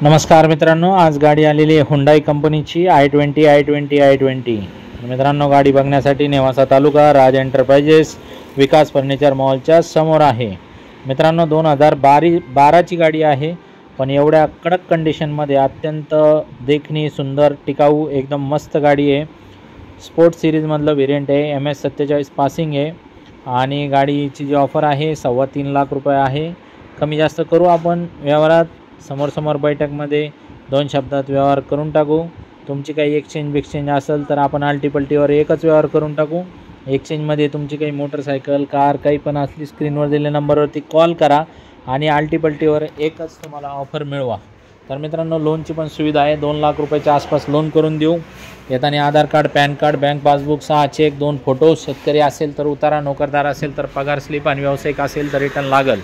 नमस्कार मित्रांनो, आज गाडी आलेली आहे हुंडाई कंपनीची i20. मित्रांनो, गाडी बघण्यासाठी नेवासा तालुका राज एंटरप्राइजेस विकास फर्निचर मॉलच्या समोर आहे। मित्रांनो, 2012ची गाडी आहे, पण एवढ्या कडक कंडिशनमध्ये अत्यंत देखणी, सुंदर, टिकाऊ, एकदम मस्त गाडी आहे। स्पोर्ट सिरीजमधलं व्हेरियंट आहे, MS47 पासिंग आहे आणि गाडीची जी ऑफर आहे 3.25 लाख रुपये आहे। कमी जास्त करू आपण व्यवहारात, समोर बैठकमध्ये 2 शब्दात व्यवहार करून टाकू। तुमची काही एक्सचेंज असेल तर आपण आल्टीपल्टीवर एकच व्यवहार करून टाकू। एक्सचेंजमध्ये तुमची काही मोटरसायकल, कार काही पण असली, स्क्रीनवर दिलेल्या नंबरवरती कॉल करा आणि आल्टीपल्टीवर एकच तुम्हाला ऑफर मिळवा। तर मित्रांनो, लोनची पण सुविधा आहे, 2 लाख रुपयाच्या आसपास लोन करून देऊ। येताना Aadhaar card, PAN card, bank passbook, 6 cheque, 2 photo, शेतकरी असेल तर उतारा, नोकरदार असेल तर पगार स्लिप आणि व्यावसायिक असेल तर रिटर्न लागल।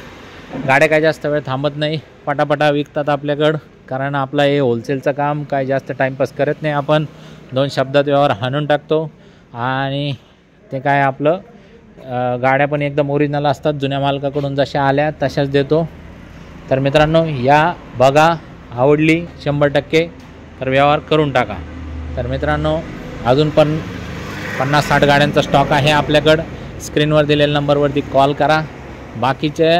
गाड्या काय जास्त वेळ थांबत नाही, पटापटा विकतात आपल्याकडं, कारण आपला हे होलसेलचं काम, काय जास्त टाईमपास करत नाही आपण। 2 शब्दात व्यवहार हाणून टाकतो आणि ते काय आपलं गाड्या पण एकदम ओरिजिनल असतात, जुन्या मालकाकडून जशा आल्या तशाच देतो। तर मित्रांनो, या बघा, आवडली 100% तर व्यवहार करून टाका। तर मित्रांनो, अजून पण 50-60 गाड्यांचा स्टॉक आहे आपल्याकडं। स्क्रीनवर दिलेल्या नंबरवरती कॉल करा। बाकीचे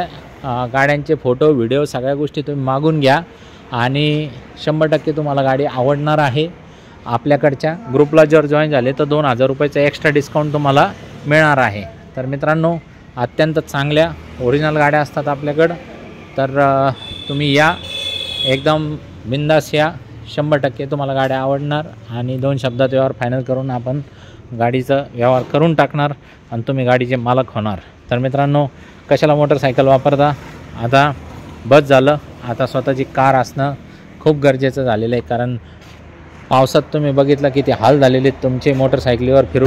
गाड्यांचे फोटो, व्हिडिओ सगळ्या गोष्टी तुम्ही मागून घ्या आणि 100% तुम्हाला गाडी आवडणार आहे। आपल्याकडच्या ग्रुपला जर जॉईन झाले तर 2000 रुपयाचा एक्स्ट्रा डिस्काउंट तुम्हाला मिळणार आहे। तर मित्रांनो, अत्यंत चांगल्या ओरिजिनल गाड्या असतात आपल्याकडं, तर तुम्ही या, एकदम बिंदास या, 100% तुम्हाला गाड्या आवडणार आणि 2 शब्दात व्यवहार फायनल करून आपण गाडीचा व्यवहार करून टाकणार आणि तुम्ही गाडीचे मालक होणार। तर मित्रांनो, कशाला मोटरसायकल वापरता, आता बस झालं, आता स्वतःची कार असणं खूप गरजेचं झालेलं आहे। कारण पावसात तुम्ही बघितलं किती हाल झालेले तुमचे मोटरसायकलीवर फिरू